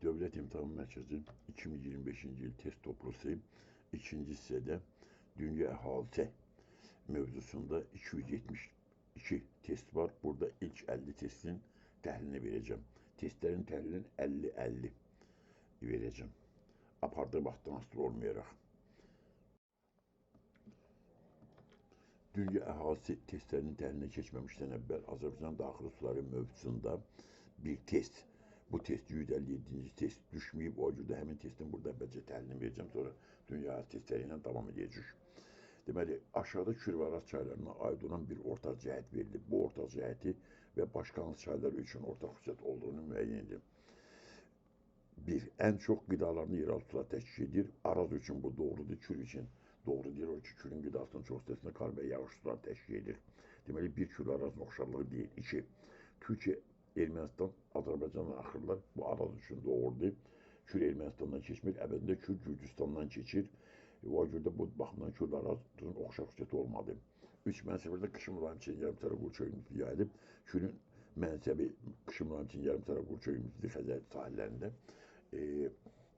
Devlet İmtahan Mərkəzi 2025-ci il test toplusu ikinci hissədə dünya əhalisi mövzusunda 272 test var. Burada ilk 50 testin təhlilini verəcəm. Testlərin təhlilini 50-50 verəcəm. Apardığı vaxtdan asılı olmayaraq. Dünya əhalisi testlərinin təhlilinə keçməmişdən əvvəl Azərbaycan daxili suları mövzusunda bir test. Bu test 157-ci test düşməyib. O görə həmin testin burada əvvəlcə təhlilini verəcəm. Sonra dünya testləri ilə davam edəcək. Deməli, aşağıda Kür və Araz çaylarına aid olan bir ortaq cəhət verilib. Bu ortaq cəhəti və başqa hansı çaylar üçün ortaq xüsusiyyət olduğunu müəyyən edin. 1. Ən çox qidalarını yeraltı sular təşkil edir. Araz üçün bu doğrudur. Kür üçün doğru deyil. O ki, Kürün qidasının çox hissəsində kar və yağış sular təşkil edir. Deməli, bir Kür Arazın oxşarlığı deyil. 2. Türkiyə, Ermənistan, Azərbaycandan axırlar. Bu Araz üçün doğrudur. Kür Ermənistandan keçmir. Əvvəlində Kür Gürcüstandan keçir. O görə bu baxımdan Kür Arazın oxşar xüsusiyyəti olmadı. 3. Mənsəbirdə qışın mülayim yarımçəra quru çölümlüsü yayılıb. Kürün mənsəbi qışın mülayim yarımçəra quru çölümlüsü Xəzər sahillərində.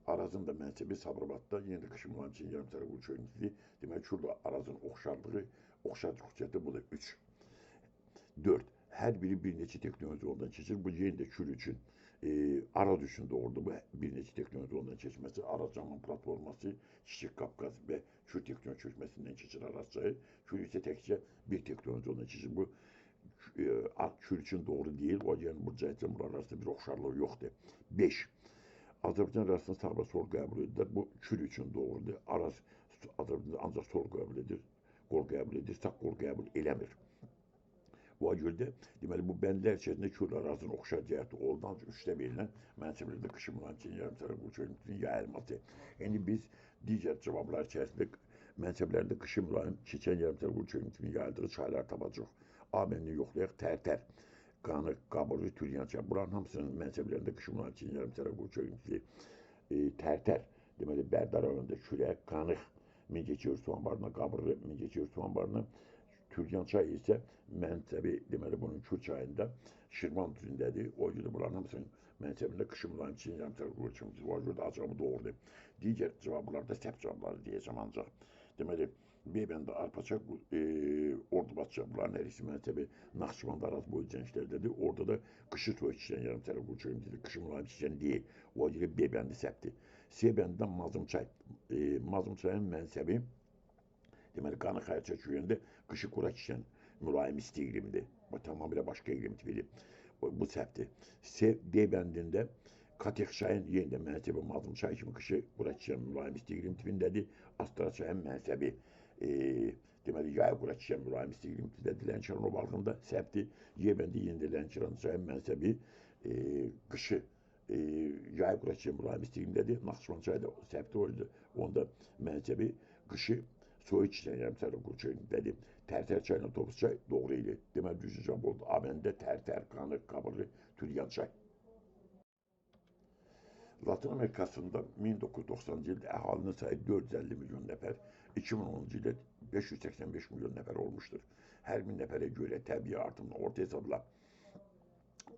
Arazın da mənsəbi Sabirabadda, yenə də qışın mülayim yarımçəra quru çölümlüsü. Deməli, Kür Arazın oxşarlığı, oxşar xüsusiyyəti budur. 3. 4. Hər biri bir neçə texnoloji yoldan keçir. Bu yenə də Kür üçün, Araz üçün doğrudur. Bu bir neçə texnoloji yoldan keçməsi, Araz-Caman platforması, Kiçik Qafqaz və Kür texnoloji çökməsindən keçir Araz çayı. Kür isə təkcə bir texnoloji yoldan keçir. Bu Kür üçün doğru deyil. O yəni bu cəhətlə bunlar arasında bir oxşarlığı yoxdur. 5. Azərbaycan arasında sağ və sol qəbul edirlər. Bu Kür üçün doğrudur. Araz Azərbaycanda ancaq sol qəbul edir, qol qəbul edir, sağ qol qəbul eləmir. O görə də, deməli, bu bəndlər içərisində Kür Arazın oxşar cəhəti oldu, ancaq 3də verilən mənsəblərdə qışın mülayim yarımçəra quru çölümlüsünün yayılması. Yəni biz digər cavablar içərisində mənsəblərdə qışın mülayim keçən yarımçəra quru çölümlüsünün yayıldığı çaylar tapacaq. A bəndini yoxlayaq, Tərtər, Qanıq, Qabırlı, Türyança. Buranın hamısının mənsəblərində qışın mülayim yarımçəra quru çölümlüsü Tərtər, deməli, Bərdar rayonunda Kürək, Qanıq, Mingəçevir su anbarına, Qabırlı, Mingəçevir su anbarına. Türkan çayı isə mənsəbi, deməli, bunun Kür çayında Şirvan düzündədir. O görə bunların hamısının mənsəbində qışın mülayim yarımçəra quru çölümlüsü. O görə də cavabı doğrudur. Digər cavablarda səhv cavabları deyəcəm ancaq. Deməli, B bəndə Arpaçaq, Ordubadça, bunların hər ikisi mənsəbi Naxçıvan Araz boyu cənglərdədir. Orada da qışı soyuq keçən yarımçəra quru çölümlüsüdür. Qışın mülayim keçən deyil. O görə B bəndi səhvdir. C bəndə Mazımçay. Mazımçayın mənsəbi deməli, Qanıq Xərçə köyündə qışı qura keçən mülayim isti iqlimdir. Bu tamamilə başqa iqlim tipidir. Bu səhvdir. D bəndində Katexçayın yenə də mənsəbi Mazımçay kimi qışı qura keçən mülayim isti iqlim tipindədir. Astaraçayın mənsəbi deməli, yay qura keçən mülayim isti iqlim tipindədir. Lənkəran ovalığında səhvdir. Y bəndi yenə də Lənkərançayın mənsəbi qışı yay qura keçən mülayim isti iqlimdədir. Naxçıvan çayı da səhvdir. Onda mənsəbi qışı soyuq keçən yarımçəra quru çölümlüsüdədir. Tərtər çayla Tovuz çay doğru idi. Deməli, düzgün cavab oldu. A bəndə Tərtər, Qanıq, Qabırlı, Türyan çay. Latın Amerikasında 1990-cı ildə əhalinin sayı 450 milyon nəfər, 2010-cu ildə 585 milyon nəfər olmuşdur. Hər 1000 nəfərə görə təbii artımın orta hesabla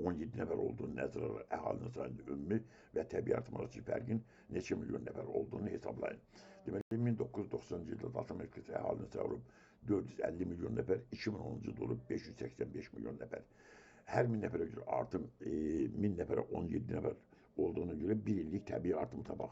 17 nəfər olduğunu nəzərə alır, əhalinin sayında ümumi və təbii artım arasındakı fərqin neçə milyon nəfər olduğunu hesablayın. Deməli, 1990-cı ildə Latın Amerikası əhalinin sayı olub 450 milyon nəfər, 2010-cu ildə olub 585 milyon nəfər. Hər 1000 nəfərə görə artım 1000 nəfərə 17 nəfər olduğuna görə bir illik təbii artım tapaq.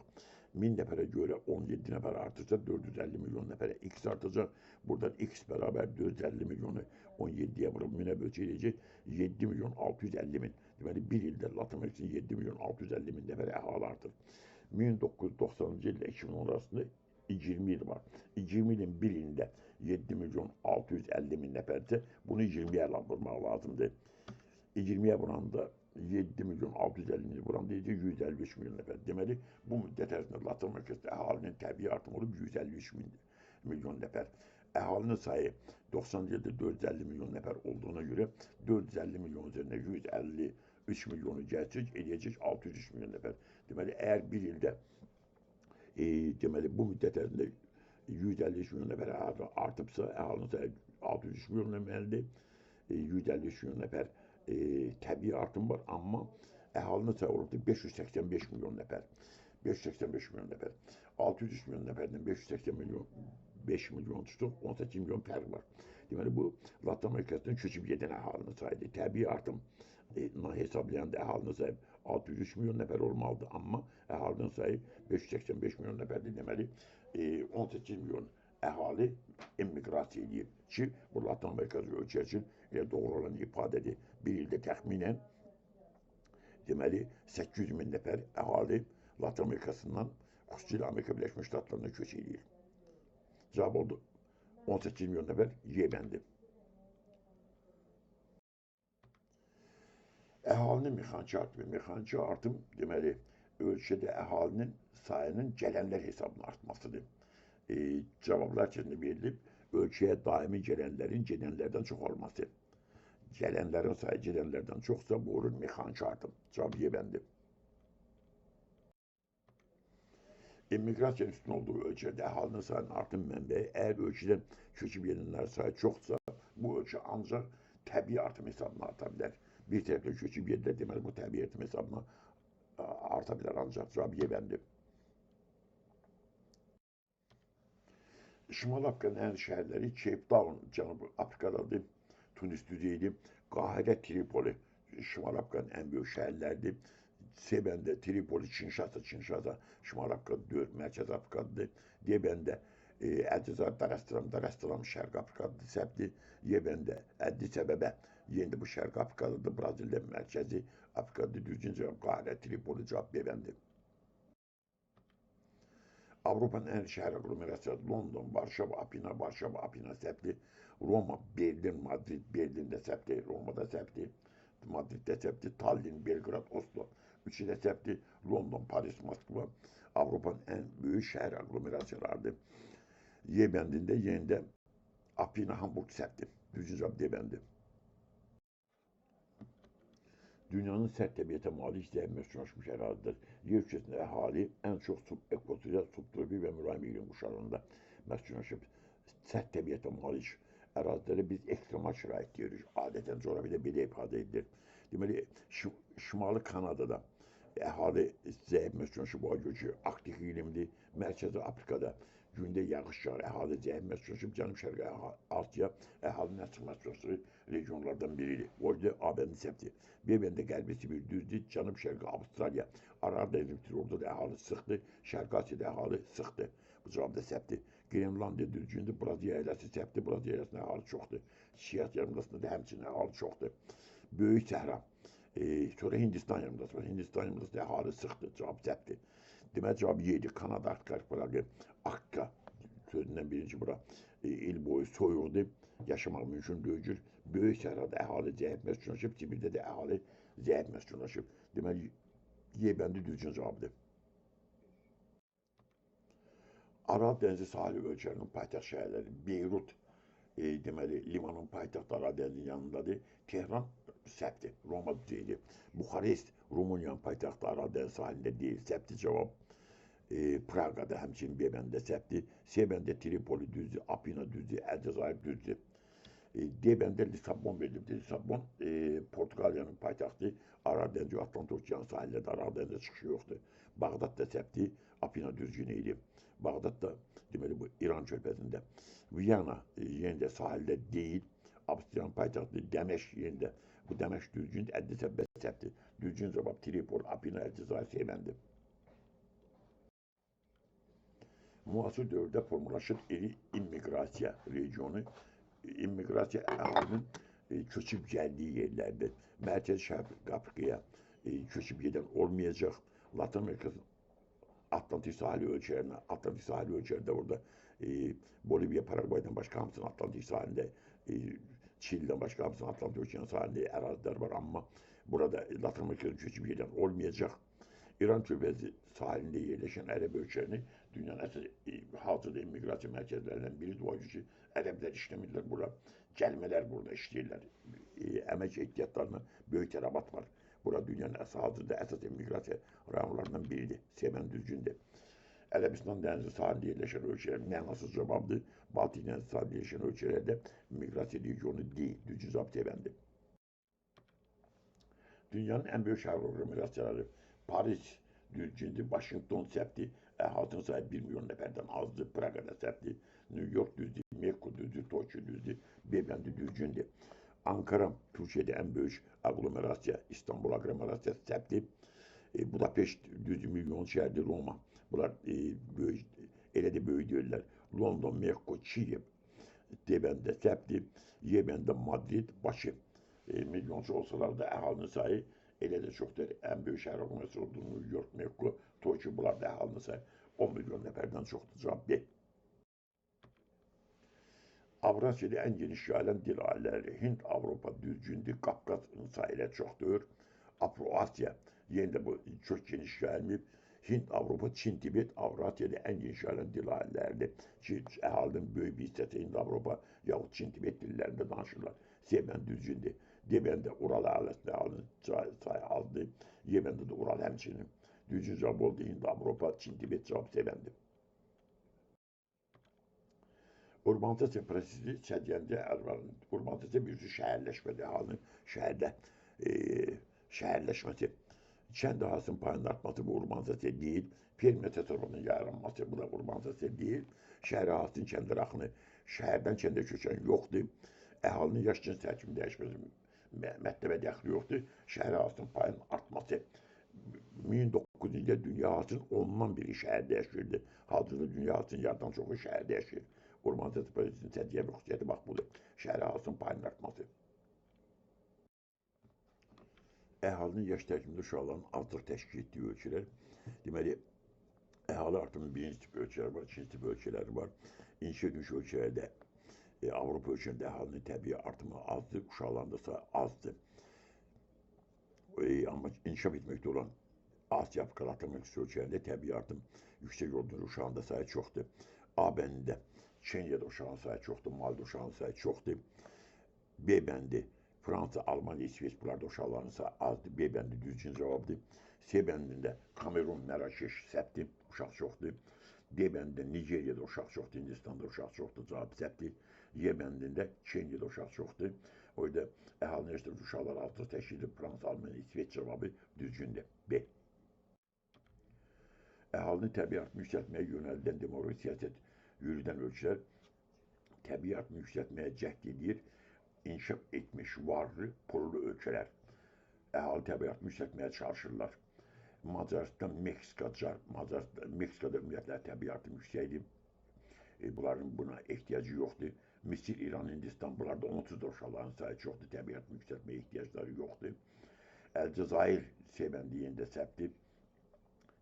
1000 nəfərə görə 17 nəfər artırsa 450 milyon nəfərə x artacaq. Buradan x bərabər 450 milyonu 17-yə vurub 1000-ə böləcək 7 milyon 650 min. Deməli, bir ildə Latın Amerikasında 7 milyon 650 min nəfər əhali artır. 1990-cı illə 2010 arasında 20 il var. 20 ilin bir ilində 7 milyon 650 min nəfərsə, bunu 20-yə vurmaq lazımdır. 20-yə vuranda 7 milyon 650 min vuranda 153 milyon nəfər. Deməli, bu müddət ərzində Latın Amerikasında əhalinin təbii artımı olub 153 milyon nəfər. Əhalinin sayı 90-cı ildə 450 milyon nəfər olduğuna görə 450 milyon üzərində 153 milyonu gələcək, eləyəcək 603 milyon nəfər. Deməli, əgər bir ildə deməli, bu müddət ərzində 153 milyon nəfər artıbsa, əhalinin sayı 603 milyon nəfərdir. 153 milyon nəfər təbii artım var, amma Əhalinin sayı olubdur 585 milyon nəfər. 585 milyon nəfər. 603 milyon nəfərdən 580 milyon 5 milyon tutub 18 milyon fərq var. Deməli bu Latin Amerikasından köçüb gedən əhalinin sayıdır. Təbii artım hesablayanda əhalinin sayı 603 milyon nəfər olmalıdır, amma əhalinin sayı 585 milyon nəfərdir. Deməli 18 milyon əhali emiqrasiya edib ki, bu Latin Amerikası ölkə üçün elə doğru olan ifadədir. Bir ildə təxminən deməli 800 min nəfər əhali Latin Amerikasından xüsusilə Amerika Birləşmiş Ştatlarına köç edir. Cavab oldu 18 milyon nəfər Yemendir. Əhalinin mexaniki artımı. Mexaniki artım deməli ölkədə əhalinin sayının gələnlər hesabına artmasıdır. Cavablar içində verilib, ölkəyə daimi gələnlərin gedənlərdən çox olması. Gələnlərin sayı gedənlərdən çoxsa bu olur mexaniki artım. Cavab Yemendir. Emiqrasiyanın üstün olduğu ölkədə əhalinin sayının artım mənbəyi, əgər ölkədən köçüb gedənlərin sayı çoxsa, bu ölkə ancaq təbii artım hesabına arta bilər. Bir tərəfdə köçüb gedilər, deməli bu təbii artım hesabına arta bilər ancaq. Cavab Yemendir. Şimal Afrikanın ən şəhərləri Cape Town, Cənubi Afrikadadır, Tunis düzeydir, Qahirə, Tripoli, Şimal Afrikanın ən böyük şəhərləridir. Sebəndə, Tripoli, Kinshasa, Şimal Afrikada 4, Mərkəzi Afrikadadır. Yebəndə, Əlcəzair, Dar-es-Salaam, Şərq Afrikadadır, Səbti. Yebəndə, Əddis Əbəbə, yenə də bu Şərq Afrikadadır, Braziliya, Mərkəzi Afrikadadır. Düzgün cavab Qahirə, Tripoli, cavab Yemendir. Avropanın ən şəhər aglomerasiyası London, Varşava, Apina, Səbti, Roma, Berlin, Madrid, Berlində Səbti, Romada Səbti, Madriddə Səbti, Tallinn, Belgrad, Oslo, üçü də Səbti, London, Paris, Moskva, Avropanın ən böyük şəhər aglomerasiyalarıdır. Yemenində yenə də Apina, Hamburg, Səbti. Düzgün cavab Yemendir. Dünyanın sərt təbiətə malik zəif məskunlaşmış ərazidir. Yer kürəsində əhali ən çox ekvatorial, subtropik və mülayim iqlim quşlarında məskunlaşıb. Sərt təbiətə malik ərazilərə biz ekstremal şərait deyirik. Adətən coğrafiyada belə ifadə edilir. Deməli, Şimali Kanadada əhali zəif məskunlaşıb, o göçü aktiv iqlimdir. Mərkəzi Afrikada gündə yağış yağır, əhali zəif məskunlaşıb. Cənub-Şərqi Asiya əhalinin ən çox məskunlaşdığı regionlardan biridir. O yüzden AB'nin Səbti. Yemen'de Qərbi Sibir düzdür, Cənub-Şərqi Avstraliya, Ararda Elimtir, orada da əhali sıxdır, Şərqi Asiyada əhali sıxdır. Bu cavab da Səbti. Grenlandiya düzgündür, Braziliya əyləsi Səbti, Braziliya əyələsində əhali çoxdur. Şiat yarımadasında da həmçinin əhali çoxdur. Böyük Səhra, sonra Hindistan yarımadası var. Hindistan yarımadasında əhali sıxdır, cavab Səbti. Deməli cavab Y'dir. Kanada Arktik arxipelagi, Akka sözündən birinci bura il boyu soyuqdur, yaşamaq mümkün deyil. Böyük səhrada əhali zəif məskunlaşıb, Sibirdə də əhali zəif məskunlaşıb. Deməli, Yemendi düzgün cavabdır. Aral dənizi sahili ölkələrinin paytaxt şəhərləri Beyrut, deməli, limanın paytaxtı Aral dənizinin yanındadır. Tehran Səbti, Roma düzeydir. Buxarest, Rumıniyanın paytaxtı Aral dənizi sahilində deyil. Səbti cavab Praqada, həmçinin Yemendə Səbti, Sebəndə Tripoli düzdür, Apina düzdür, Əlcəzair düzdür. Yemendə Lissabon verilibdir. Lissabon, Portuqaliyanın paytaxtı, Aral dənizi, Atlant okeanı sahillərdə Aral dənizə çıxışı yoxdur. Bağdad da Səbti, Apina düzgün idi. Bağdad da, deməli, bu İran körfəzində. Viyana yenə də sahildə deyil. Avstriyanın paytaxtı Dəməşq yenə də. Bu Dəməşq düzgün, Əddis Əbəbə Səbti. Düzgün cavab Tripoli, Apina, Əlcəzair, Sebəndi. Müasir dövrdə formalaşır iri immiqrasiya regionu. İmmiqrasiya əhalinin köçüb gəldiyi yerlərdir. Mərkəzi Şərq Afrikaya köçüb gedən olmayacaq. Latin Amerikasının Atlantik sahili ölkələrində orada Bolivya, Paragvaydan başqa hamısının Atlantik sahilində, Çilidən başqa hamısının Atlantik okeanı sahilində ərazilər var. Amma burada Latin Amerikasının köçüb gedən olmayacaq. İran körfəzi sahilində yerləşən ərəb ölkələrini dünyanın əsas hazırda immiqrasiya mərkəzlərindən biridir. O ki, ərəblər işləmirlər bura, gəlmələr burada işləyirlər. Əmək ehtiyatlarına böyük tələbat var. Bura dünyanın hazırda əsas immiqrasiya rayonlarından biridir. Semen düzgündür. Ərəbistan dənizi sahilində yerləşən ölkələrin mənasız cavabdır. Baltik dənizi sahilində yerləşən ölkələrdə immiqrasiya regionu deyil. Düzgün cavab Semendir. Dünyanın en büyük şehir aglomerasyonları Paris, düzcündü, Washington septi, halkın sayı 1 milyon neferden azdı, Praga'da septi, New York düzdü, Mexico düzdü, Tokyo düzdü, Beyefendi düzcündü. Ankara, Türkiye'de en büyük aglomerasyon, İstanbul aglomerasyonu septi, Budapeşt düzdü, milyon şehirdi, Roma. Bunlar böyük, elə də böyük deyirlər. London, Mexico, Çiğ, Debende septi, Yemen'de Madrid, Bakı. Milyoncu olsalar da əhalinin sayı elə də çoxdur. Ən böyük şəhər aglomerasyonu New York, Mexico, Tokyo, bunlar da əhalinin sayı 10 milyon nəfərdən çoxdur. Cavab B. Avrasya'da en geniş yayılan dil aileleri Hint, Avrupa düzgündür, Kafkas sayıları çoktur. Afro-Asya yerinde bu çok geniş yayılmayıp Hint, Avrupa, Çin, Tibet, Avrasya'da en geniş yayılan dil aileleri. Əhalinin böyük bir hissəsi Hint, Avrupa yahut Çin, Tibet dillerinde danışırlar. Yemen düzgündür. Yemen'de Ural ailesinde əhalinin sayı azdır. Yemen'de de Ural həmçinin. Düzgün cevap oldu Hint, Avrupa, Çin, Tibet cevap Yemen'dir. Urbanizasiya prosesi səciyyəndə urbanizasiya bir cür şəhərləşmədir, halının şəhərdə şəhərləşməsi. Kənd əhalinin payının artması bu urbanizasiya deyil, perimetr tərəfindən yayılması bu da urbanizasiya deyil. Şəhər əhalinin kəndlərə axını şəhərdən kəndə köçən yoxdur. Əhalinin yaş cins tərkibinin dəyişməsi mətləbə dəxli yoxdur. Şəhər əhalinin payının artması. 1900-cü ildə dünya əhalinin ondan biri şəhərdə yaşayırdı. Hazırda dünya əhalinin yarıdan çoxu şəhərdə yaşayır. Urbanizasiya prosesinin sədiyyə və xüsusiyyəti bax budur. Şəhər əhalinin payının artması. Əhalinin yaş tərkibində uşaqların azlıq təşkil etdiyi ölkələr. Deməli, əhali artımının birinci tip ölkələri var, ikinci tip ölkələri var. İnkişaf etmiş ölkələrdə Avropa ölkələrində əhalinin təbii artımı azdır, uşaqların da sayı azdır. Amma inkişaf etməkdə olan Asiya, Afrika, Latin Amerika ölkələrində təbii artım yüksək olduğu uşağın da sayı çoxdur. ABN-də Kenya'da uşağın sayı çoxdur, Mali'də uşağın sayı çoxdur. B bəndi Fransa, Almanya, İsveç bunlarda uşaqların sayı azdır. B bəndi düzgün cavabdır. C bəndində Kamerun, Mərakeş, Səbti uşaq çoxdur. D bəndində Nigeriyada uşaq çoxdur, Hindistanda uşaq çoxdur, cavab Səbti. Y bəndində Kenya'da uşaq çoxdur. O yüzden əhalinin yaşadığı uşaqlar azlıq təşkil edib Fransa, Almanya, İsveç cavabı düzgündür. B. Əhalinin təbii artımı yüksəltməyə yönəldən demoqrafik siyasət yürüdən ölkələr təbii artımı yüksəltməyə cəhd edir. İnkişaf etmiş, varlı, pullu ölkələr. Əhali təbii artımı yüksəltməyə çalışırlar. Macaristan, Meksikada ümumiyyətlə təbii artım yüksəkdir. Bunların buna ehtiyacı yoxdur. Misir, İran, Hindistan bunlarda onsuz da uşaqların sayı çoxdur. Təbii artımı yüksəltməyə ehtiyacları yoxdur. Əlcəzair C bəndi yerində səbtdir.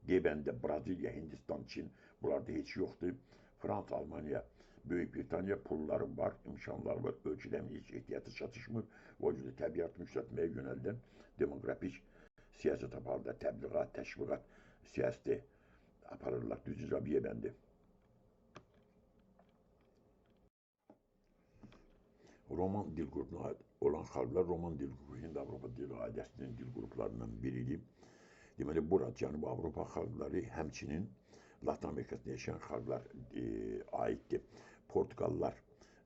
D bəndə Braziliya, Hindistan, Çin bunlarda heç yoxdur. Fransa, Almanya, Böyük Britaniya pulları var, imkanları var, ölkələrin heç ehtiyatı çatışmır. O yüzden təbii artımı yüksəltməyə yönəldən demografik siyasət aparırlar, təbliğat, təşviqat siyasəti aparırlar. Düzgün cavab Y bəndi. Roman dil qrupuna aid olan xalqlar Roman dil qrupu Hind-Avropa dil ailəsinin dil qruplarından biridir. Deməli, bura Cənubi Avropa xalqları həmçinin Latin Amerikasında yaşayan xalqlar aiddir. Portugallar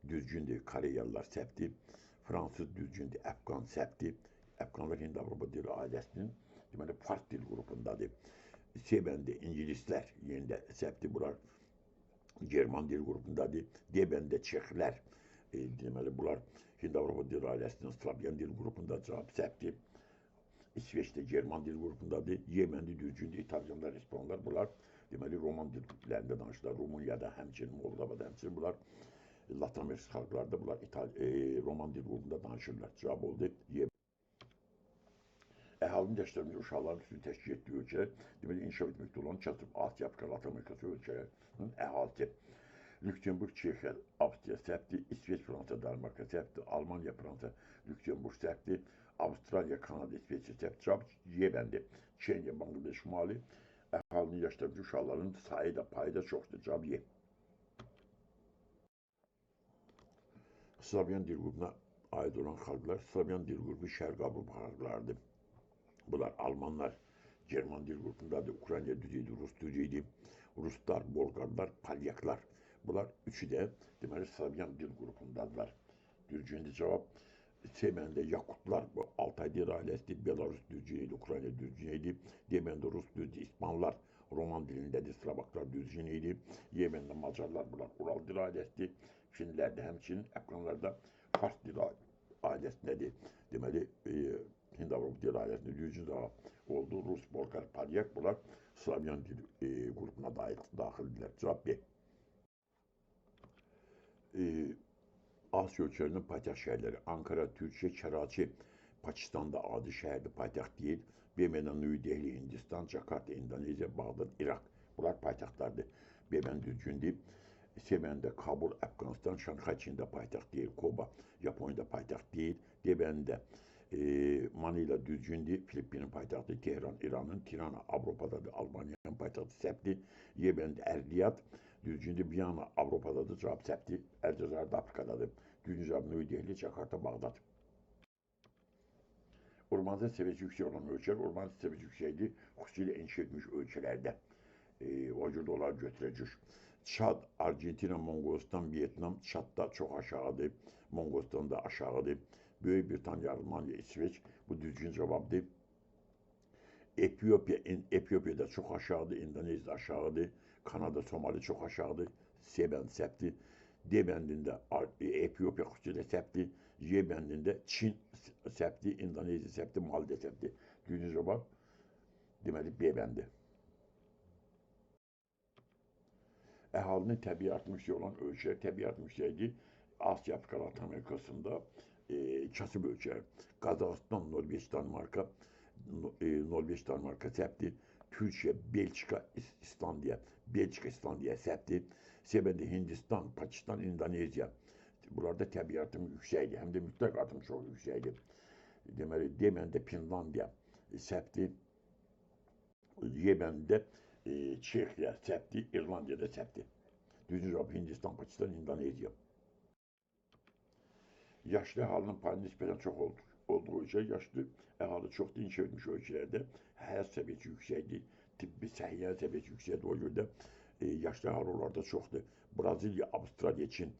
düzgündür, Koreyalılar səbti, Fransız düzgündür, Əfqan səbti. Əfqanlar Hind-Avropa dil ailəsinin deməli, Fars dil qrupundadır. C bəndi İngilislər yerində səbti, bunlar German dil qrupundadır. D bəndə Çexlər, deməli, bunlar Hind-Avropa dil ailəsinin Slavyan dil qrupunda cavab səbti. İsveç'te German dil grupundadır. Yemenli düzgündür, İtalyanlar, İspanyollar bunlar deməli Roman dillərində danışırlar. Rumuniyada həmçinin, Moldovada həmçinin bunlar Latin Amerika xalqlarda bunlar Roman dil qrupunda danışırlar. Cavab oldu Y. Əhalinin yaşlarında uşaqların üstünü təşkil etdiyi ölkələr deməli inkişaf etməkdə olan çatıb Asiya, Afrika, Latin Amerika ölkələrinin əhalisi. Lüksemburg, Çexiya, Avstriya səbti, İsveç, Fransa, Danimarka səbti, Almanya, Fransa, Lüksemburg səbti, Avustralya, Kanada, İsveç səbti, cavab Y bəndi. Kenya, Bangladeş, Mali, əhalinin yaşlarında uşaqların sayı da, payı da çoxdur. Cavab Y. Slavyan dil qrupuna aid olan xalqlar, Slavyan dil qrupu Şərq Avropa xalqlarıdır. Bunlar Almanlar, German dil qrupundadır, Ukrayna düzeydir, Rus düzeydir, Ruslar, Bolgarlar, Palyaklar. Bunlar üçü də deməli Slavyan dil qrupundadırlar. Düzgündür cavab Semende Yakutlar, bu Altay Dil ailesi, Belarus Düzceğiydi, Ukrayna Düzceğiydi. Yemen'de Rus Düzce, İspanlar, Roman dilinde Slovaklar Düzceğiydi. Yemen'de Macarlar, bunlar Ural Dil ailesi. Finlerde hemçinin ekranlarda Fars Dil ailesindedir. Deməli, Hind-Avropa Dil ailesinde Düzce oldu. Rus, Bolgar, Polyak, bunlar Slavyan dil grubuna daxildirlər. Cavab B. Asya ölkələrinin paytaxt şəhərləri Ankara, Türkiyə, Karachi, Pakistan'da adi şəhərdir, paytaxt deyil. BM'den New Delhi, Hindistan, Jakarta, Endonezya, Bağdad, İraq. Bunlar paytaxtlardır. BM'den düzgündür. Semen'de Kabul, Afganistan, Şanxay, Çin'de paytaxt deyil. Koba, Japonya'da paytaxt deyil. Deben'de Manila düzgündür. Filipin'in paytaxtı Tehran, İran'ın. Tirana, Avrupa'dadır. Almanya'nın paytaxtı Səbti. Yemen'de Ərdiyat. Düzgündür. Viyana, Avrupa'dadır. Cavab Səbti. Əlcəzairdə Afrikadadır. Düzgün cavab New Delhi, Jakarta, Bağdad. Urbanizasiya səviyyəsi yüksək olan ölkələr, urbanizasiya səviyyəsi yüksəkdir, xüsusilə inşa edilmiş ölkələrdə. O cürdə onları götürəcək. Çad, Argentina, Monqolistan, Vietnam, Çadda çox aşağıdır, Monqolistan'da aşağıdır. Böyük Britaniya, Almanya, İsveç, bu düzgün cavabdır. Etiyopiyada çox aşağıdır, İndoneziyada aşağıdır, Kanada, Somali çox aşağıdır, Semen Səbti. D bəndində Etiyopya xüsusilə Səbti, Y bəndində Çin Səbti, İndoneziya Səbti, Maldiv Səbti. Düzgün cavab deməli B bəndi. Əhalinin təbii artım yüksək olan ölkələr, təbii artım yüksəkdir. Asya, Afrika, Latin Amerikasında kasıb ölkələr. Qazaxıstan, Norveç, Danimarka, Səbti. Türkiyə, Belçika, İslandiya Səbti. Sebebi Hindistan, Pakistan, Endonezya. Bunlarda təbii artım yüksəkdir, həm də mütləq artım çox yüksəkdir. Deməli, D bəndə Finlandiya Səbti. Y bəndə Çexiya Səbti, İrlandiyada Səbti. Düzgün cavab Hindistan, Pakistan, Endonezya. Yaşlı əhalinin payı nisbətən çox olduğu ölkə, yaşlı əhali çoxdur, inşa edilmiş ölkələrdə həyat səviyyəsi yüksəkdir, tibbi səhiyyə səviyyəsi yüksəkdir, o görə də yaşlı əhali onlarda çoxdur. Braziliya, Avstraliya, Çin.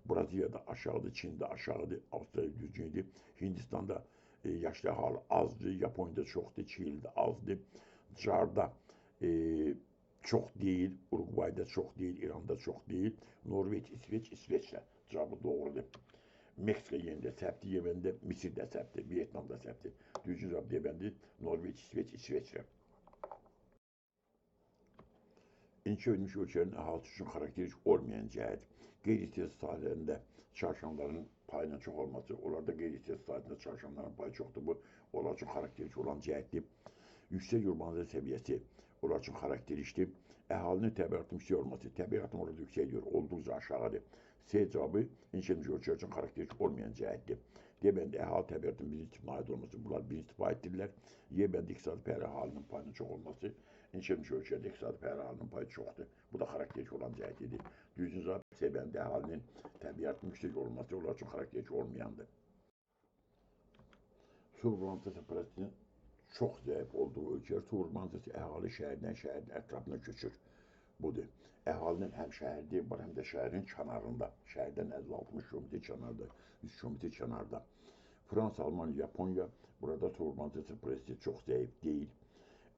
Braziliyada aşağıdır, Çində aşağıdır, Avstraliya düzgündür. Hindistan'da yaşlı əhali azdır, Yaponya'da çoxdur, Çili'də azdır. Carda çox deyil, Uruguay'da çox deyil, İran'da çox deyil. Norveç, İsveçlə cavabı doğrudur. Meksika yerində Səbti, Yemen'də Misirdə Səbti, Vietnamda Səbti. Düzgün cavab D bəndi Norveç, İsveçlə. İnşa edilmiş ölkələrin əhalisi üçün xarakteristik olmayan cəhət. Qeyri-istehsal sahələrində çarşanların payının çox olması, onlarda qeyri-istehsal sahəsində çarşanların payı çoxdur. Bu, onlar üçün xarakteristik olan cəhətdir. Yüksək urbanizasiya səviyyəsi onlar üçün xarakteristikdir. Əhalinin təbii artım yüksək olması, təbii artım orada yüksəkdir, olduqca aşağıdır. C cavabı inşa edilmiş ölkələr üçün xarakteristik olmayan cəhətdir. D bəndə əhali təbii artım birinci tipinə aid olması, bunlar birinci tipə aiddirlər. Y bəndə iqtisadi payı əhalinin payının çox olması, inşa edilmiş ölkələrdə iqtisadi payı əhalinin payı çoxdur. Bu da xarakteristik olan cəhətidir. Düzgün cavab C bəndə əhalinin təbii artım yüksək olması onlar üçün xarakteristik olmayandır. Su urbanizasiya prosesinin çox zəif olduğu ölkələr, su urbanizasiya əhali şəhərdən şəhərin ətrafına köçür. Budur. Əhalinin həm şəhərdə var, həm də şəhərin kənarında. Şəhərdən 50-60 kilometr kənarda, 100 kilometr kənarda. Fransa, Almanya, Yaponiya, burada su urbanizasiya prosesi çox zəif deyil.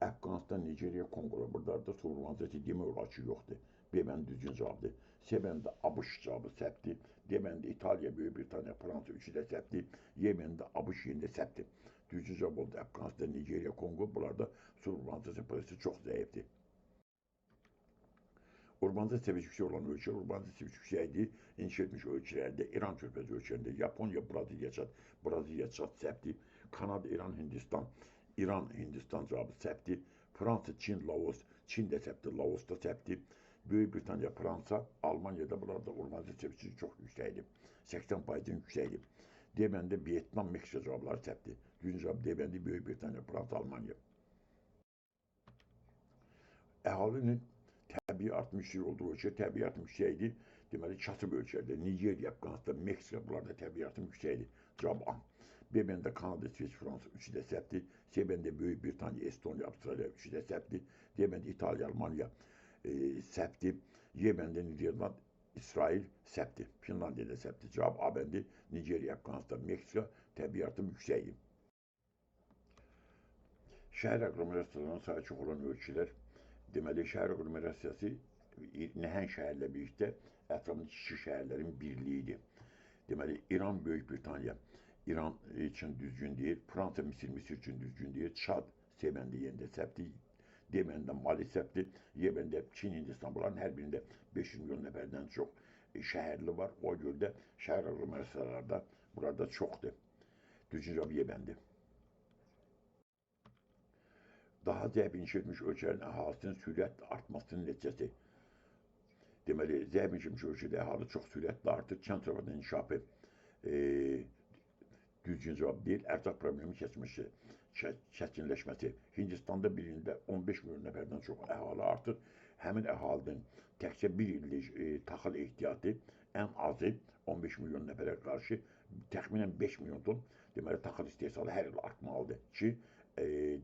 Əfqanistan, Nigeriya, Konqola, buralarda su urbanizasiya demək olar ki, yoxdur. B bəndə düzgün cavabdır. C bəndə ABŞ cavabı Səbti. D bəndə İtaliya, Böyük Britaniya, Fransa, üçü də Səbti. Y bəndə ABŞ yerində Səbti. Düzgün cavab oldu. Əfqanistan, Nigeriya, Kongo, buralarda su urbanizasiya prosesi çox zəifdir. Urbanizasiya səviyyəsi yüksək olan ölkələr, urbanizasiya səviyyəsi yüksəkdir, inşa edilmiş ölkələrdə, İran körfəzi ölkələrində, Yaponiya, Braziliya, Çad Səbti, Kanada, İran, Hindistan cavabı Səbti, Fransa, Çin, Laos, Çin də Səbti, Laosda Səbti, Böyük Britaniya, Fransa, Almanyada bunlarda urbanizasiya səviyyəsi çox yüksəkdir, 80%-dən yüksəkdir. D bəndə Vietnam, Meksika cavabları Səbti. Düzgün cavab D bəndə Böyük Britaniya, Fransa, Almanya. Əhalinin təbii artım yüksək olduğu ölkə, təbii artım yüksəkdir. Deməli, kasıb ölkələrdə, Nigeriya, Əfqanistan, Meksika, bunlarda təbii artım yüksəkdir. Cavab A. B bəndə Kanada, İsveç, Fransa, üçü də Səbti. C bəndə Böyük Britaniya, Estoniya, Avstraliya, üçü də Səbti. D bəndə İtaliya, Almanya, Səbti. Y bəndə Niderland, İsrail, Səbti. Finlandiyada Səbti. Cavab A bəndi Nigeriya, Əfqanistan, Meksika, Təbiatım yüksəkdir. Şəhər aqlomerasiyalarının sayı çox olan ölkələr, deməli, şəhər aqlomerasiyası nəhəng şəhərlə birlikdə ətrafında kiçik şəhərlərin birliyidir. Deməli, İran, Böyük Britaniya, İran üçün düzgün deyil, Fransa, Misir üçün düzgün deyil, Çad, Seməndə yerində səbtdir, Yeməndə Mali səbtdir, Yeməndə Çin, Hindistan, bunların hər birində 500 milyon nəfərdən çox şəhərli var. O görə də şəhər aqlomerasiyalarda burada çoxdur. Düzgün cavab Yeməndir. Daha zəif inkişaf etmiş ölkələrin əhalisinin sürətlə artmasının nəticəsi. Deməli, zəif inkişaf ölkədə əhali çox sürətlə artır, kənd təsərrüfatının inkişafı düzgün cavab deyil, ərzaq problemi çətinləşməsi. Hindistanda bir ildə 15 milyon nəfərdən çox əhali artır. Həmin əhalinin təkcə bir illik taxıl ehtiyatı ən azı 15 milyon nəfərə qarşı təxminən 5 milyon ton deməli taxıl istehsalı hər il artmalıdır ki,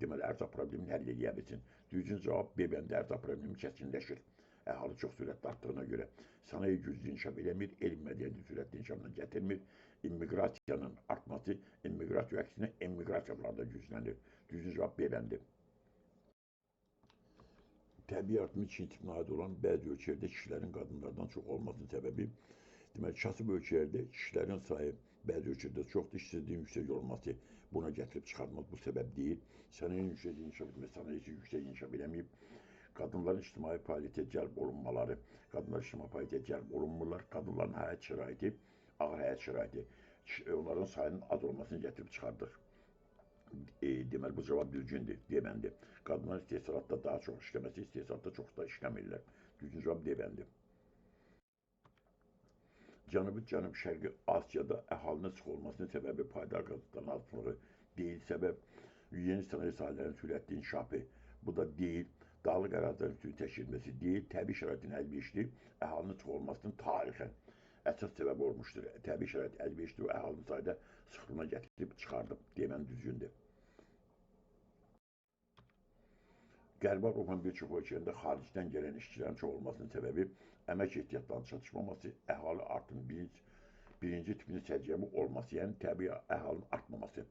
deməli ərzaq problemini həll edə bilsin. Düzgün cavab B bəndə ərzaq problemi çətinləşir. Əhali çox sürətli artdığına görə sənaye güclü inkişaf eləmir, elm mədəniyyəti sürətli inkişafına gətirmir. İmmiqrasiyanın artması, immiqrasiya əksinə emiqrasiyalarda güclənir. Düzgün cavab B bəndi. Təbii artımı ikinci tipinə aid olan bəzi ölkələrdə kişilərin qadınlardan çox olmasının səbəbi, deməli, kasıb ölkələrdə kişilərin sayı bəzi ölkələrdə çoxdur, işsizliyin yüksək olması buna gətirib çıxartmaz bu səbəb deyil. Sənayenin yüksək inkişaf etməsi, sənayesi yüksək inkişaf eləməyib. Qadınların ictimai fəaliyyətə cəlb olunmaları, qadınlar ictimai fəaliyyətə cəlb olunmurlar, qadınların həyat şəraiti, ağır həyat şəraiti onların sayının az olmasını gətirib çıxardır. Deməli, bu cavab düzgündür, deməndir. Qadınlar istehsalatda daha çox işləməsi, istehsalatda çox da işləmirlər. Düzgün cavab deməndir. Cənub-Şərqi Asiyada əhalinin sıx olmasının səbəbi paydaş qazıntıların azlığı deyil, səbəb yeni sənaye sahələrinin sürətli inkişafı, bu da deyil, dağlıq ərazilərin sürətli təşkil edilməsi deyil, təbii şəraitin əlverişli əhalinin sıx olmasının tarixən əsas səbəbi olmuşdur. Təbii şərait əlverişli və əhalinin sayda sıxlığına gətirib çıxardıb, demən düzgündür. Qərbi Avropanın bir çox ölkələrində xaricdən gələn işçilərin çox olmasının səbəbi əmək ehtiyatlarının çatışmaması, əhali artımının birinci tipinin səciyyəvi olması, yəni təbii əhalinin artmaması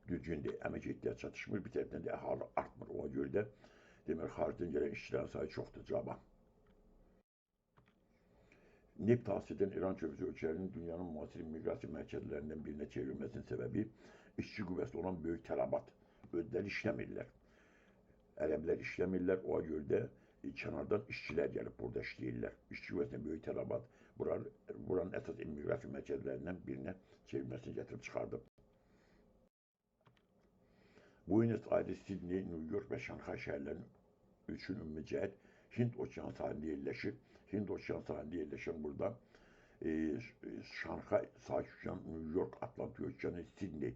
düzgündür. Əmək ehtiyatı çatışmır, bir tərəfdən də əhali artmır. Ona görə də deməli, xaricdən gələn işçilərin sayı çoxdur cavab. Neft hasil edən İran körfəzi ölkələrinin dünyanın müasir miqrasiya mərkəzlərindən birinə çevrilməsinin səbəbi işçi qüvvəsi olan böyük tələbat. Özləri işləmirlər. Ərəblər işləmirlər, o görə də kənardan işçilər gəlib burada işləyirlər. İşçi qüvvəsinə böyük tələbat buranın əsas immiqrasiya mərkəzlərindən birinə çevrilməsini gətirib çıxardıb. Buenos Aires, Sidney, New York və Şanxay şəhərlərinin üçün ümumi cəhət Hind okeanı sahilində yerləşir. Hind okeanı sahilində yerləşən burada Şanxay, Sakit Okean, New York, Atlantik okeanı, Sidney,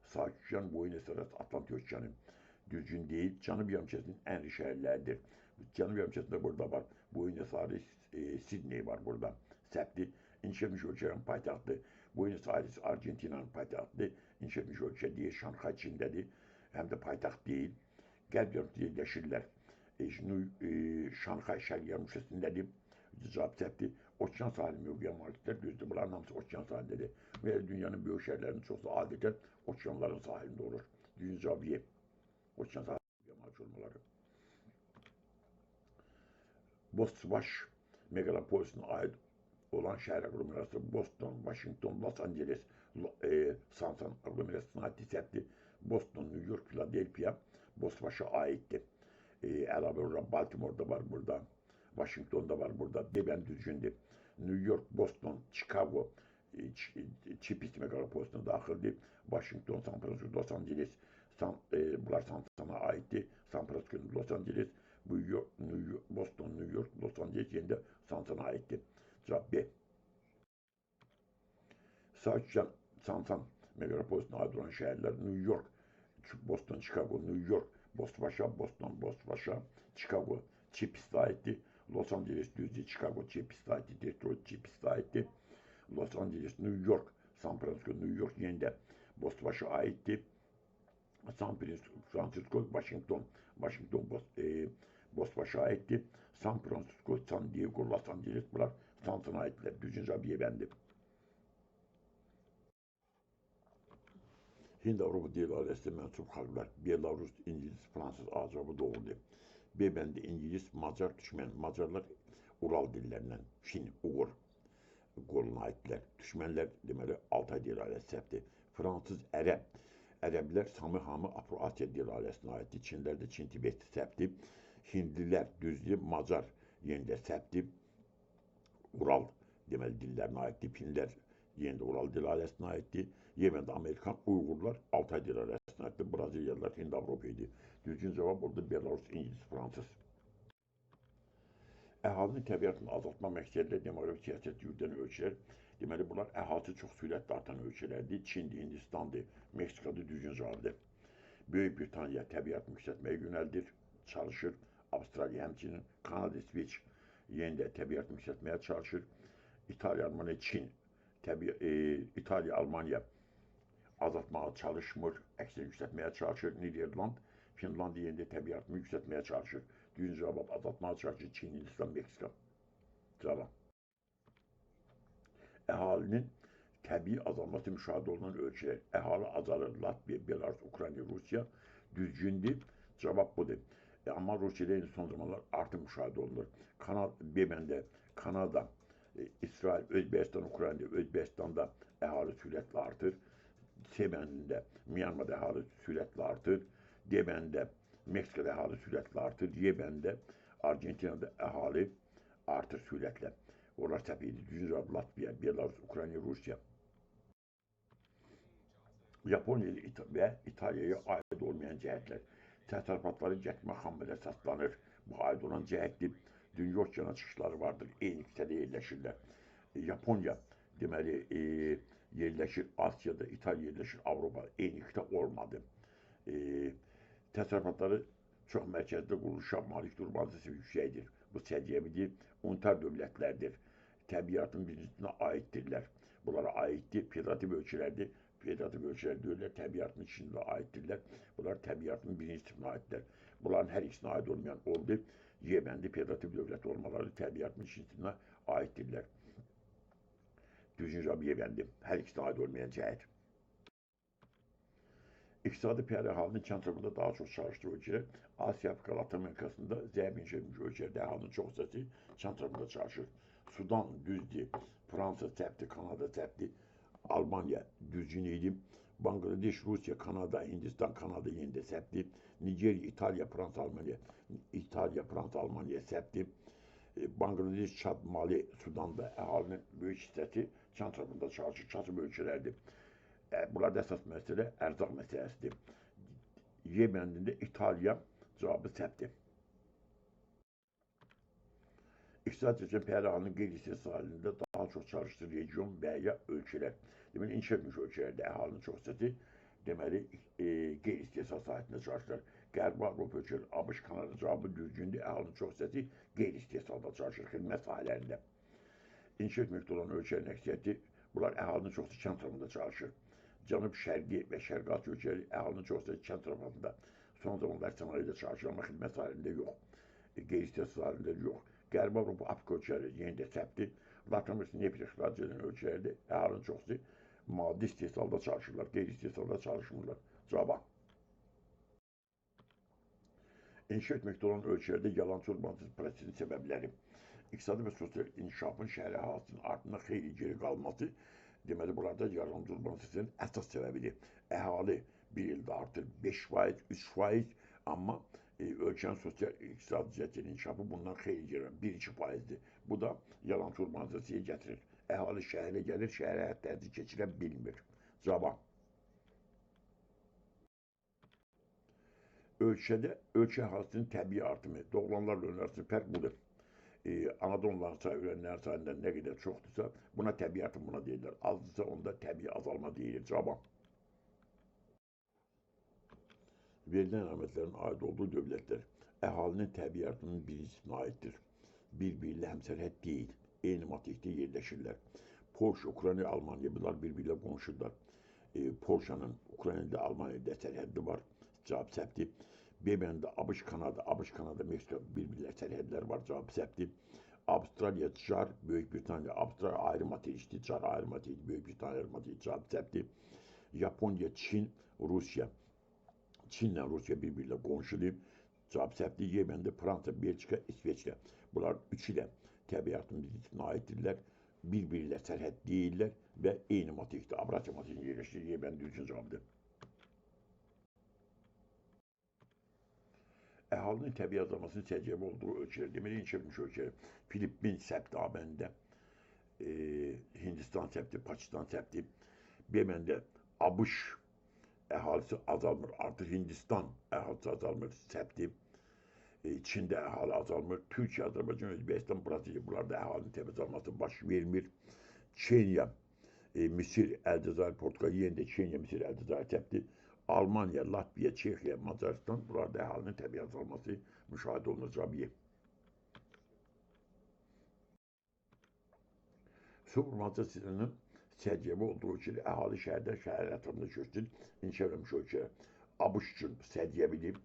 Sakit Okean, Buenos Aires, Atlantik okeanı düzgün deyil. Cənub yarımkürəsinin ən iri şəhərləridir. Cənub yarımkürəsində burada var. Buenos Aires, Sidney var burada. Səbti. İnkişaf etmiş ölkələrin paytaxtı. Buenos Aires, Argentinanın paytaxtıdır. İnkişaf etmiş ölkə deyil, Şanxay Çindədir. Həm də paytaxt deyil. Qərb yarımkürəsində yerləşirlər. Şanxay şərq yarımkürəsindədir. Cavab səbti. Okean sahili mövqeyə maliklər düzdür. Bunların hamısı okean sahilindədir. Və dünyanın böyük şəhərlərinin çoxu adətən okeanların sahilində olur. Düzgün cavab Y. Okean sahili mövqeyə malik olmaları. Boston meqalopolisinə aid olan şəhər aqlomerasiyası Boston, Washington, Los Angeles, Sansan aqlomerasiyasına aid səbti. Boston, New York, Philadelphia, Boston'a aiddir. Əlavə olaraq Baltimore'da var burada. Washington'da var burada. Demən düzgündür. New York, Boston, Chicago, Chipis meqalopolisine daxildir. Washington, San Francisco, Los Angeles, bunlar Sansan'a aiddir. San Francisco, Los Angeles, Boston, New York, Los Angeles yenə də Sansan'a aiddir. Cavab B. Sakitcan, Sansan meqalopolisine aid olan şəhərlər New York, Boston, Chicago, New York, Boston, Chicago, Chipis'e aittir. Los Angeles, düzdür, Chicago, Chipis'e aittir. Detroit, Chipis'e aittir. Los Angeles, New York, San Francisco, New York yenə də Boston'a aittir. San Francisco, Washington, Boston'a aittir. San Francisco, San Diego, Los Angeles, bunlar Sansan'a aittirlər. Düzgün cavab Y bəndi. Hind-Avropa dil ailəsinə mənsub xalqlar Belarus, İngilis, Fransız, Azərbaycan doğrudur. B bəndi İngilis, Macar, düşmən. Macarlar Ural dillərindən, Çin, Uğur qoluna aiddirlər. Düşmənlər deməli Altay dil ailəsi səhvdir. Fransız, Ərəb. Ərəblər Sami, Hamı, Afro-Asiya dil ailəsinə aiddir. Çinlər də Çin, Tibet səhvdir. Hindlilər, düzdür, Macar yenə də səhvdir. Ural deməli dillərinə aiddir. Finlər yenə də Ural dil ailəsinə aiddir. Yeməndə Amerikan, Uyğurlar Altay dil ailəsinə aiddir. Braziliyalılar Hind-Avropa idi. Düzgün cavab burada Belarus, İngilis, Fransız. Əhalinin təbiətini azaltma məqsədilə demoqrafik siyasət yürüdən ölkələr, deməli bunlar əhalisi çox sürətlə artan ölkələrdir. Çindir, Hindistandır, Meksikadır, düzgün cavabdır. Böyük Britaniya təbiətini yüksəltməyə yönəldir, çalışır. Avstraliya həmçinin, Kanada, İsveç yenə də təbiətini yüksəltməyə çalışır. İtaliya, Almanya, Çin, İtaliya, Almanya azaltmağa çalışmır, əksinə yüksəltməyə çalışır. Niderland, Finlandiya yenə də təbiətini yüksəltməyə çalışır. Düzgün cavab azaltmağa çalışır Çin, Hindistan, Meksika. Cavab. Əhalinin təbii azalması müşahidə olunan ölkələr. Əhali azalır. Latviya, Belarus, Ukrayna, Rusiya. Düzgündür. Cavab budur. Amma Rusiyada son zamanlar artım müşahidə olunur. B bəndə Kanada, İsrail, Özbəkistan, Ukrayna, Özbəkistanda əhali sürətlə artır. C bəndində Myanmada əhali sürətlə artır. D bəndə Meksikada əhali sürətlə artır. Y bəndə Argentinada əhali artır sürətlə. Onlar səhv idi. Düzgün cavab Latviya, Belarus, Ukrayna, Rusiya. Yaponiya və İtaliyaya aid olmayan cəhətlər. Təsərrüfatları gətirmə xammələ əsaslanır. Bu aid olan cəhətdir. Dünya okeana çıxışları vardır. Eyni qitədə yerləşirlər. Yaponiya deməli yerləşir Asiyada, İtaliya yerləşir Avropada. Eyni qitə olmadı. Təsərrüfatları çox mərkəzdə quruluşa malik durması yüksəkdir. Bu səciyyəvidir, unitar dövlətlərdir. Təbiatın birincisine aiddirlər. Bunlara aiddir, federativ ölkələrdir. Federativ ölkələr deyirlər, təbiatın içində aiddirlər. Bunlar təbiatın birinci tipinə aiddirlər. Bunların hər ikisinə aid olmayan oldu. Y bəndi federativ dövlət olmaları təbiatın ikinci tipinə aiddirlər. Düzgün cavab Y bəndi. Hər ikisinə aid olmayan cəhət. İqtisadi piyade halının kənd çapında daha çox çalışdığı ölkələr Asiya, Afrika, Latin Amerikasında zəif inkişaf etmiş ölkələrdə əhalinin çox hissəsi kənd çapında çalışır. Sudan düzdür, Fransa səhvdir, Kanada səhvdir, Almanya düzgün idi. Bangladeş, Rusiya, Kanada, Hindistan, Kanada yenə də səhvdir. Nigeriya, İtaliya, Fransa, Almanya səhvdir. Bangladeş, Çad, Mali, Sudanda əhalinin böyük hissəsi kənd çapında çalışır, kasıb ölkələrdir. Burada əsas məsələ ərzaq məsələsidir. Y bəndində İtaliya cavabı səhvdir. İqtisadi seçim piyadalarının qeyri-istehsal halində daha çox çalışdığı region və ya ölkələr. Deməli, inkişaf etmiş ölkələrdə əhalinin çox hissəsi deməli qeyri-istehsal sahəsində çalışırlar. Qərbi Avropa ölkələri, ABŞ, Kanada cavabı düzgündür. Əhalinin çox hissəsi qeyri-istehsalda çalışır, xidmət sahələrində. İnkişaf etməkdə olan ölkələrin əksəriyyəti, bunlar əhalinin çoxsu kənd tərəfində çalışır. Cənub-Şərqi və Şərqi Asiya ölkələri əhalinin çox hissəsi kənd tərəfində son zamanlar sənayedə çalışır, amma xidmət sahələrində yox, qeyri-istehsal sahələrində yox. Qərbi Avropa, Afrika ölkələri yenə də səhvdir. Latin Amerikasında neft ixrac edən ölkələrdə əhalinin çoxsu maddi istehsalda çalışırlar, qeyri-istehsalda çalışmırlar. Cavab. İnkişaf etməkdə olan ölkələrdə yalançı urbanizm prosesinin səbəbləri. İqtisadi və sosial inkişafın şəhər əhalisinin ardından xeyli geri qalması, deməli, burada yalançı urbanizmin əsas səbəbidir. Əhali bir ildə artır 5%, 3%, amma ölkənin sosial iqtisadi cəhətinin inkişafı bundan xeyli geri, 1-2%'dir. Bu da yalançı urbanizasiyaya gətirir. Əhali şəhərə gəlir, şəhərə hətta həddi keçirə bilmir. Cavab. Ölkə əhalisinin təbii artımı, doğulanlarla ölən arasında fərq budur. Anadoluların sayı, ölənlərin sayından nə qədər çoxdursa, buna təbii artım buna deyirlər. Azdırsa onda təbii azalma deyilir. Cavab. Verilən əlamətlərin aid olduğu dövlətlər əhalinin təbii artımının birincisine aiddir. Bir-biriyle həmsərhəd deyil, eyni materikdə yerləşirlər. Polşa, Ukrayna, Almanya bunlar bir-biriyle qonşurlar. Polşanın Ukraynada, Almanyada sərhəddi var. Cavab səhvdir. B bəndə ABŞ, Kanada, Meksika bir-birlə sərhədlər var. Cavab səhvdir. Avstraliya, Böyük Britaniya, Avstraliya ayrı materikdir. Ayrı materik, Böyük Britaniya ayrı materik. Cavab səhvdir. Japonya, Çin, Rusya. Çinlə Rusiya bir-biriyle qonşudur. Cavab səhvdir. Yeməndə Fransa, Belçika, İsveçlə. Bunlar üçü də təbiətinin dizisine aiddirlər. Bir-biriyle sərhəd deyirlər və eyni materikdə, Avrasya materikində yerləşir. Yemen düzgün cavabdır. Əhalinin təbii azalmasının səciyyəvi olduğu ölkələr. Deməli, inkişaf etmiş ölkələr. Filippin səbti A-bəndə, Hindistan səbti, Pakistan səbti. B-bəndə ABŞ əhalisi azalmır. Artıq Hindistan əhalisi azalmır, səbti. Çində əhali azalmır. Türkiyə, Azərbaycan, Özbəkistan, Braziliya bunlarda əhalinin təbii azalması baş vermir. Kenya, Misir, Əlcəzair, Portugal, yenə də Kenya, Misir, Əlcəzair səbti. Almanya, Latviya, Çexiya, Macaristan bunlarda əhalinin təbii azalması müşahidə olunur. Cavab Y. Su vurması sisteminin səciyyəvi olduğu üçün əhali şəhərdən şəhər ətrafında köçdür. İnkişaf etmiş ölkələr. ABŞ üçün səciyyəvidir.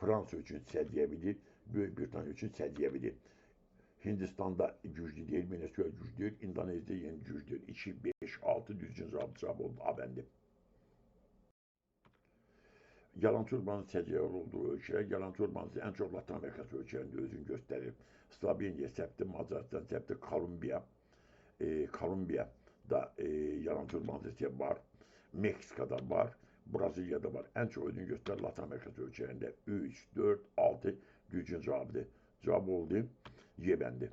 Fransa üçün səciyyəvidir. Böyük Britaniya üçün səciyyəvidir. Hindistanda güclü deyil, Venezuela güclü deyil, İndoneziya yeni güclü deyil. 2, 5, 6 düzgün cavab oldu. A-bəndi. Yalancı urbanın səciyyəvi olduğu ölkələr, yalancı urbanın ən çox Latin Amerikası ölkələrində özünü göstərir. Sloveniya səbti, Macaristan səbti, Kolumbiyada yalancı urbanizasiya var. Meksikada var. Braziliyada var. Ən çox özünü göstərir Latin Amerikası ölkələrində. 3, 4, 6 düzgün cavabdır. Cavab oldu. Y-bəndi.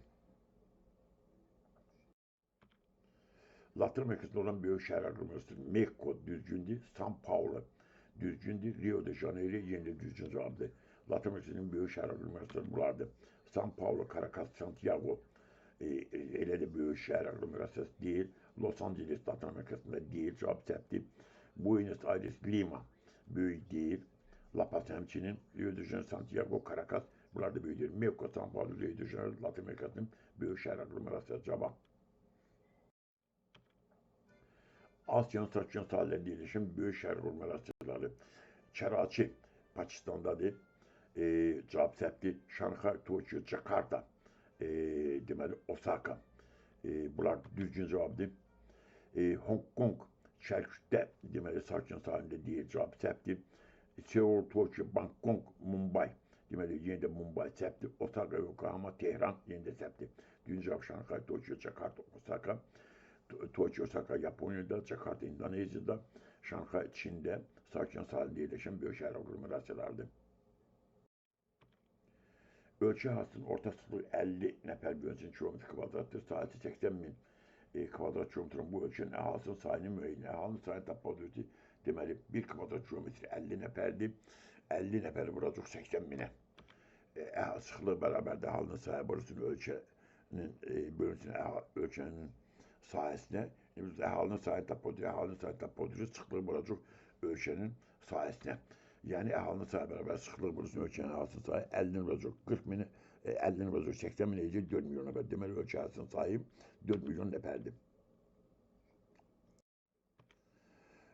Latin Amerikasında olan böyük şəhər aglomerasiyası Mexico düzgündür. São Paulo düzgündür. Rio de Janeiro yeni düzgün cavabdır. Latin Amerikasının böyük şəhər aglomerasiyası bunlardır. São Paulo, Caracas, Santiago elə də böyük şəhər aglomerasiyası deyil. Los Angeles Latin Amerikasında deyil. Cavab səhvdir. Buenos Aires, Lima böyük deyil. La Paz həmçinin. Rio de Janeiro, Santiago, Caracas bunlar da böyük deyil. Mexico, São Paulo, Rio de Janeiro Latin Amerikasının böyük şəhər aglomerasiyası. Cavab. Asya'nın Sakyan sahillerinde yerleşen büyük şehir aglomerasyonları. Karachi, Pakistan'dadır. Cavab səhvdir. Şanxay, Tokyo, Jakarta, deməli Osaka. Bunlar düzgün cavabdır. Hong Kong, Şərqdə, deməli Sakyan sahilində deyil. Cavab səhvdir. Seul, Tokyo, Bangkok, Mumbai. Deməli yenə də Mumbai səhvdir. Osaka, Yokohama, Tehran yenə də səhvdir. Düzgün cavab Şanxay, Tokyo, Jakarta, Osaka. Tokyo, Osaka, Japonya'da, Jakarta, İndonezya'da, Şanxay, Çin'de, Sakyan sahilinde yerleşen büyük şehir aglomerasyalardır. Ölçü hasının orta sıklığı 50 nəfər bölünsün kilometr kvadratdır. Sahəsi 80 bin kvadrat kilometrin bu ölçünün əhalısının sayını müəyyən. Əhalinin sayını tapmadığı deməli 1 kvadrat kilometr 50 nəfərdir. 50 nəfəri vuracaq 80 binə. Sıxlığı bərabərdə əhalinin sayı burasının bölünsün ölçənin sahəsinə, biz əhalinin sayını tapmadığı sıxlığı vuracaq ölçənin sahəsinə. Yəni əhalinin sayı bərabər sıxlığı vurursun ölçənin əhalinin sayı 50-ni vuracaq 40 bini, 50-ni vuracaq 80 bini eləyəcək 4 milyon nəfər. Deməli ölçə əhalinin sayı 4 milyon nəfərdir.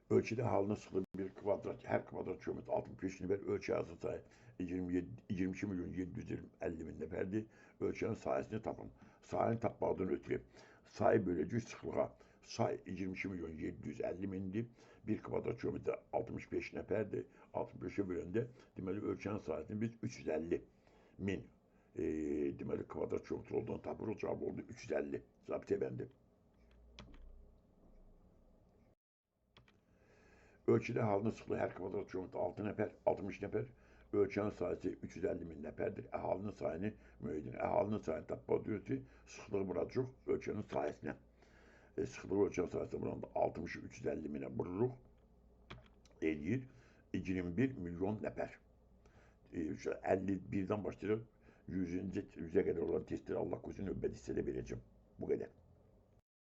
Ölçüdə əhalinin sıxlığı 1 kvadrat, hər kvadrat kilometr 65 nəfər, ölçə əhalinin sayı 22 milyon 750 min nəfərdir. Ölçənin sahəsini tapın. Sayını tapmaqdan ötürü sayı böləcək sıxlığa. Say 22 milyon 750 mindir. 1 kvadrat kilometr 65 nəfərdir. 65'e böləndə deməli ölçənin sayəsini biz 350 min deməli kvadrat kilometr olduğunu tapırıq. Cavab oldu 350. Cavab C-bəndi. Ölçüdə əhalinin sıxlığı hər kvadrat kilometr 6 nəfər, 60 nəfər. Ölçənin sayısı 350 min nəfərdir. Əhalinin sayını müəyyən. Əhalinin sayını tapmadığı üçün sıxlığı vuracaq ölçənin sayəsinə. Sıxlığı ölçənin sayəsində vuranda 60'ı 350 minə vururuq. Eləyir 21 milyon nəfər. 51'den başlayırıq 100'e kadar olan testleri Allah korusun növbəti hissədə verəcəm. Bu qədər.